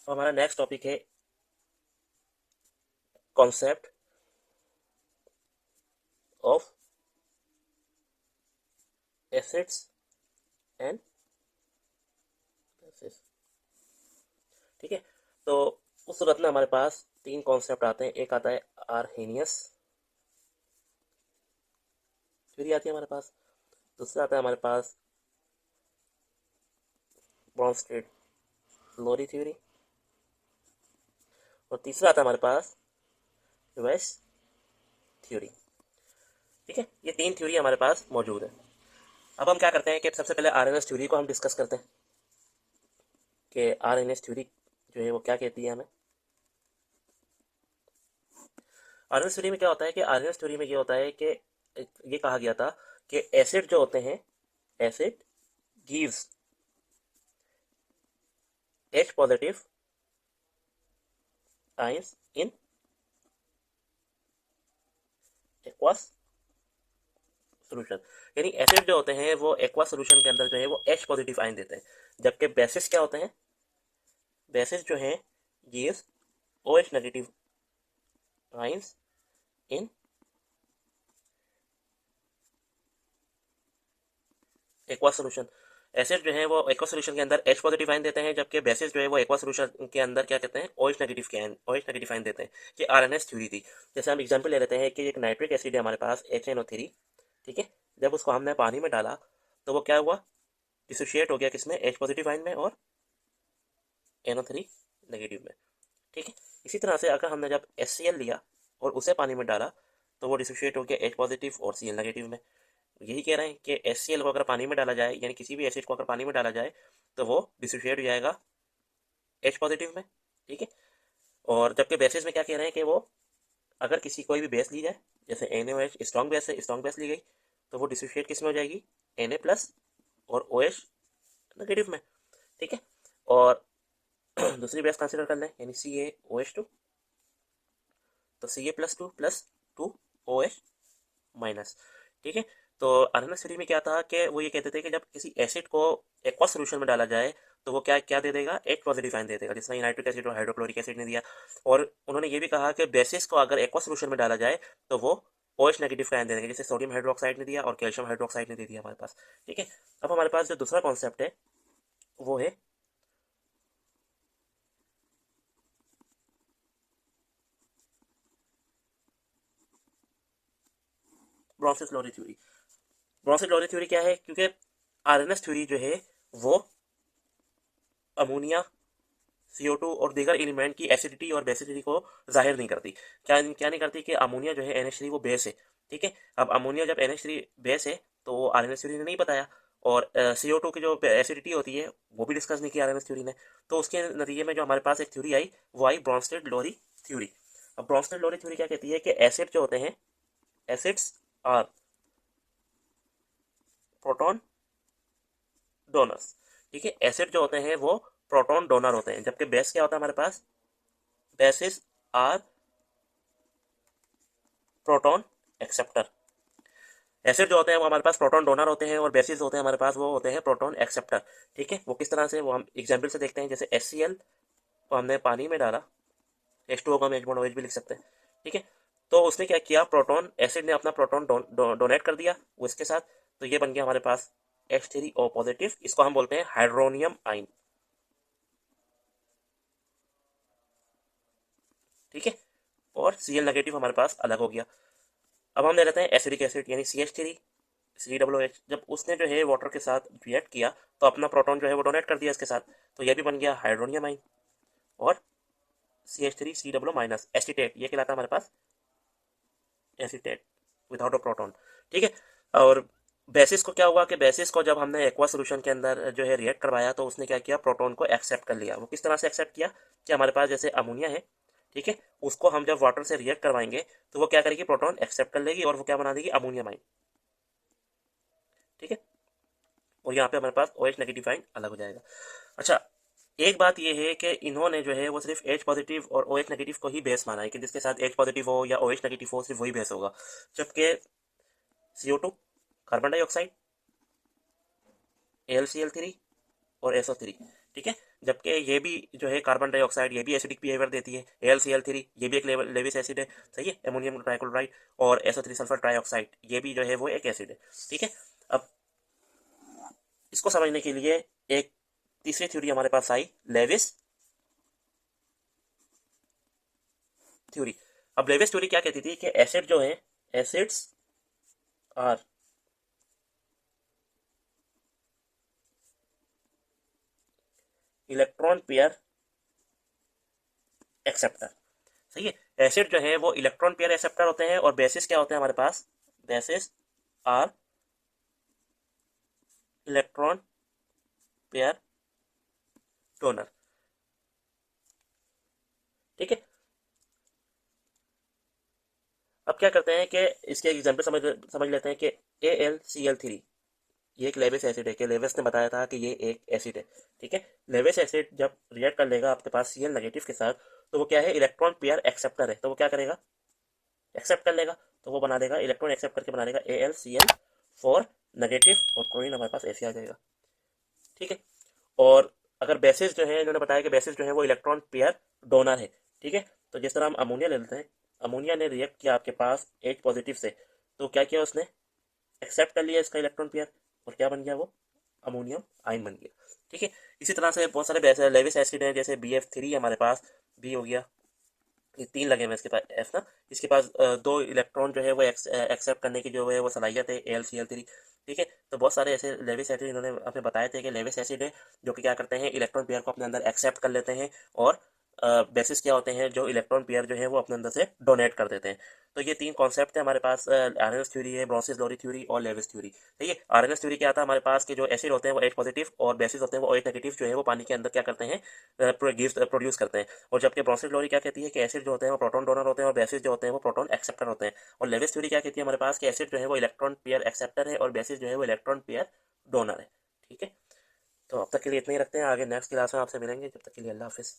तो हमारा next topic है concept of acids and bases. ठीक है, तो उस सूरत में हमारे पास तीन कॉन्सेप्ट आते हैं। एक आता है आर्हेनियस थ्योरी आती है हमारे पास, दूसरा आता है हमारे पास ब्रॉन्स्टेड लोरी थ्योरी, और तीसरा आता है हमारे पास वेस थ्योरी। ठीक है, ये तीन थ्योरी हमारे पास मौजूद है। अब हम क्या करते हैं कि सबसे पहले आरएनएस थ्योरी को हम डिस्कस करते हैं कि आरएनएस थ्योरी जो है वो क्या कहती है हमें। आरएनएस थ्योरी में क्या होता है कि आरएनएस थ्योरी में ये होता है कि ये कहा गया था कि एसिड जो होते हैं, acid gives H positive ions in aqueous solution. यानी एसिड जो होते हैं वो एक्वा सोल्यूशन के अंदर जो है वो H पॉजिटिव आयन देते हैं, जबकि बेसिस क्या होते हैं, बेसिस जो है gives OH negative ions in aqua solution. Acid जो है वो एक्वा सोल्यूशन के अंदर H पॉजिटिव आयन देते हैं, जबकि बेसिस जो है वो एक्वा सोल्यूशन के अंदर क्या कहते हैं, OH नेगेटिव के आयन, OH नेगेटिव आयन देते हैं। कि आरएनएस थ्योरी थी। जैसे हम एग्जांपल ले लेते हैं कि एक नाइट्रिक एसिड है हमारे पास HNO3। ठीक है, जब उसको हमने पानी में डाला तो वो क्या हुआ, डिसोशिएट हो गया किसमें, H पॉजिटिव आयन में और NO3 नेगेटिव में। ठीक है, इसी तरह से अगर हमने जब HCl लिया और उसे पानी में डाला तो वो डिसोशिएट हो गया H पॉजिटिव और Cl नेगेटिव में। यही कह रहे हैं कि HCl को अगर पानी में डाला जाए, यानी किसी भी एसिड को अगर पानी में डाला जाए तो वो डिसोशिएट हो जाएगा H पॉजिटिव में। ठीक है, और जबकि बेसिस में क्या कह रहे हैं कि वो अगर किसी कोई भी बेस ली जाए, जैसे NaOH स्ट्रॉन्ग बेस है, स्ट्रॉन्ग बेस ली गई तो वो डिसोशिएट किस में हो जाएगी, Na प्लस और OH नेगेटिव में। ठीक है, और दूसरी बेस कंसिडर कर लें, यानी CaOH2, तो Ca+2+2OH माइनस। ठीक है, तो आरएनएस थ्योरी में क्या था कि वो ये कहते थे कि जब किसी एसिड को एक्वा सोल्यूशन में डाला जाए तो वो क्या क्या दे देगा, H पॉजिटिव आयन दे देगा, जिसमें नाइट्रिक एसिड और हाइड्रोक्लोरिक एसिड ने दिया। और उन्होंने ये भी कहा कि बेसिस को अगर एक्वा सोल्यूशन में डाला जाए तो वो OH नेगेटिव का आयन दे देंगे, जैसे सोडियम हाइड्रोक्साइड ने दिया और कैल्शियम हाइड्रोक्साइड ने दे दिया हमारे पास। ठीक है, अब हमारे पास जो दूसरा कॉन्सेप्ट है वो है ब्रॉन्सिस लोरी थ्योरी। ब्रॉन्सिस लोरी थ्योरी क्या है, क्योंकि आरएनएस थ्योरी जो है वो अमोनिया, CO2 और दीगर एलिमेंट की एसिडिटी और बेसिडिटी को जाहिर नहीं करती। क्या क्या नहीं करती कि अमोनिया जो है NH3 वो बेस है। ठीक है, अब अमोनिया जब NH3 बेस है तो वो आरएनएस थ्योरी ने नहीं बताया, और CO2 की जो एसिडिटी होती है वो भी डिस्कस नहीं की आरएनएस थ्योरी ने। तो उसके नतीजे में जो हमारे पास एक थ्योरी आई वो आई ब्रॉन्स्टेड लोरी थ्योरी। अब ब्रॉन्स्टेड लोरी थ्योरी क्या कहती है कि एसिड जो होते हैं, एसिड्स आर प्रोटॉन डोनर्स। ठीक है, एसिड जो होते हैं वो प्रोटॉन डोनर होते हैं, जबकि बेस क्या होता है हमारे पास, bases are proton acceptor. Acid जो होते हैं वो हमारे पास प्रोटॉन डोनर होते हैं और बेसिस होते हैं हमारे पास वो होते हैं प्रोटॉन एक्सेप्टर। ठीक है, वो किस तरह से, वो हम एग्जाम्पल से देखते हैं। जैसे HCl को हमने पानी में डाला, H2O को हम H बॉन्ड OH भी लिख सकते हैं। ठीक है, तो उसने क्या किया, प्रोटॉन, एसिड ने अपना प्रोटॉन डोनेट कर दिया वो इसके साथ, तो ये बन गया हमारे पास H3O पॉजिटिव। इसको हम बोलते हैं हाइड्रोनियम आइन। ठीक है, और Cl नेगेटिव हमारे पास अलग हो गया। अब हम ले लेते हैं एसिडिक एसिड, यानी CH3COOH। जब उसने जो है वाटर के साथ रिएक्ट किया तो अपना प्रोटॉन जो है वो डोनेट कर दिया इसके साथ, तो ये भी बन गया हाइड्रोनियम आइन। और CH3COO- एसिटेट, ये कहलाता है हमारे पास एसिटेट विदाउट अ प्रोटॉन। ठीक है, और बेसिस को क्या हुआ कि बेसिस को जब हमने एक्वा सोल्यूशन के अंदर जो है रिएक्ट करवाया तो उसने क्या किया, प्रोटॉन को एक्सेप्ट कर लिया। वो किस तरह से एक्सेप्ट किया कि हमारे पास जैसे अमोनिया है, ठीक है, उसको हम जब वाटर से रिएक्ट करवाएंगे तो वो क्या करेगी, प्रोटॉन एक्सेप्ट कर लेगी और वो क्या बना देगी, अमोनियम आइन। ठीक है, और यहाँ पे हमारे पास OH नेगेटिव आइन अलग हो जाएगा। अच्छा, एक बात ये है कि इन्होंने जो है वो सिर्फ H पॉजिटिव और OH नेगेटिव को ही बेस माना है कि जिसके साथ H पॉजिटिव हो या OH नेगेटिव हो सिर्फ वही बेस होगा, जबकि CO2, कार्बन डाइऑक्साइड, AlCl3 और SO3, ठीक है, जबकि ये भी जो है कार्बन डाइऑक्साइड, ये भी एसिडिक बिहेवियर देती है। AlCl3 ये भी एक लेविस एसिड है, सही है, अमोनियम ट्राइक्लोराइड। और SO3 सल्फर ट्राइऑक्साइड ये भी जो है वो एक एसिड है, ठीक है। अब इसको समझने के लिए एक तीसरी थ्योरी हमारे पास आई, लेविस थ्योरी। अब लेविस थ्योरी क्या कहती थी कि एसिड जो है, acids are electron pair acceptor, सही है। एसिड जो है वो इलेक्ट्रॉन पेयर एक्सेप्टर होते हैं, और बेसिस क्या होते हैं हमारे पास, bases are electron pair donor, ठीक है। अब क्या करते हैं कि इसके एग्जाम्पल समझ लेते हैं कि AlCl3 ये एक लेविस एसिड है, कि लेविस ने बताया था कि ये एक एसिड है, ठीक है। लेविस एसिड जब रिएक्ट कर लेगा आपके पास Cl नेगेटिव के साथ, तो वो क्या है, इलेक्ट्रॉन पेयर एक्सेप्टर है, तो वो क्या करेगा, एक्सेप्ट कर लेगा। तो वो बना देगा, इलेक्ट्रॉन एक्सेप्ट करके बना देगा AlCl4 नेगेटिव, और क्लोरीन हमारे पास ऐसे आ जाएगा, ठीक है। और अगर बेसिस जो है, इन्होंने बताया कि बेसिस जो है वो इलेक्ट्रॉन पेयर डोनर है, ठीक है। तो जिस तरह हम अमोनिया ले लेते हैं, अमोनिया ने रिएक्ट किया आपके पास H पॉजिटिव से, तो क्या किया उसने, एक्सेप्ट कर लिया इसका इलेक्ट्रॉन पेयर, और क्या बन गया वो, अमोनियम आयन बन गया, ठीक है। इसी तरह से बहुत सारे लेविस एसिड हैं, जैसे BF3 हमारे पास, बी हो गया, ये 3 लगे हुए इसके पास एफ ना, इसके पास 2 इलेक्ट्रॉन जो है वो एक्सेप्ट करने की जो है वो सलाहियत है, AlCl3, ठीक है। तो बहुत सारे ऐसे लेविस एसिड इन्होंने हमें बताए थे कि लेविस एसिड है जो कि क्या करते हैं, इलेक्ट्रॉन पेयर को अपने अंदर एक्सेप्ट कर लेते हैं, और बेसिस क्या होते हैं, जो इलेक्ट्रॉन पेयर जो है वो अपने अंदर से डोनेट कर देते हैं। तो ये 3 कॉन्सेप्ट है हमारे पास, आरएनएस थ्योरी है, ब्रोंसिस लोरी थ्योरी और लेविस थ्योरी, ठीक है। आरएनएस थ्योरी क्या आता है हमारे पास, कि जो एसिड होते हैं वो H पॉजिटिव, और बेसिस होते हैं वो OH नेगेटिव जो है वो पानी के अंदर क्या करते हैं, प्रोड्यूस करते हैं। और जबकि ब्रोंसिस लोरी क्या कहती है कि एसिड जो होते हैं वो प्रोटॉन डोनर होते हैं, और बेसिस जो होते हैं वो प्रोटॉन एक्सेप्टर होते हैं। और लेविस थ्योरी क्या कहती है हमारे पास, कि एसिड जो है वो इलेक्ट्रॉन पेयर एक्सेप्टर है, और बेसिस जो है वो इलेक्ट्रॉन पेयर डोनर है, ठीक है। तो अब तक के लिए इतना ही रखते हैं, आगे नेक्स्ट क्लास में आपसे मिलेंगे, जब तक के लिए अल्लाह हाफिज़।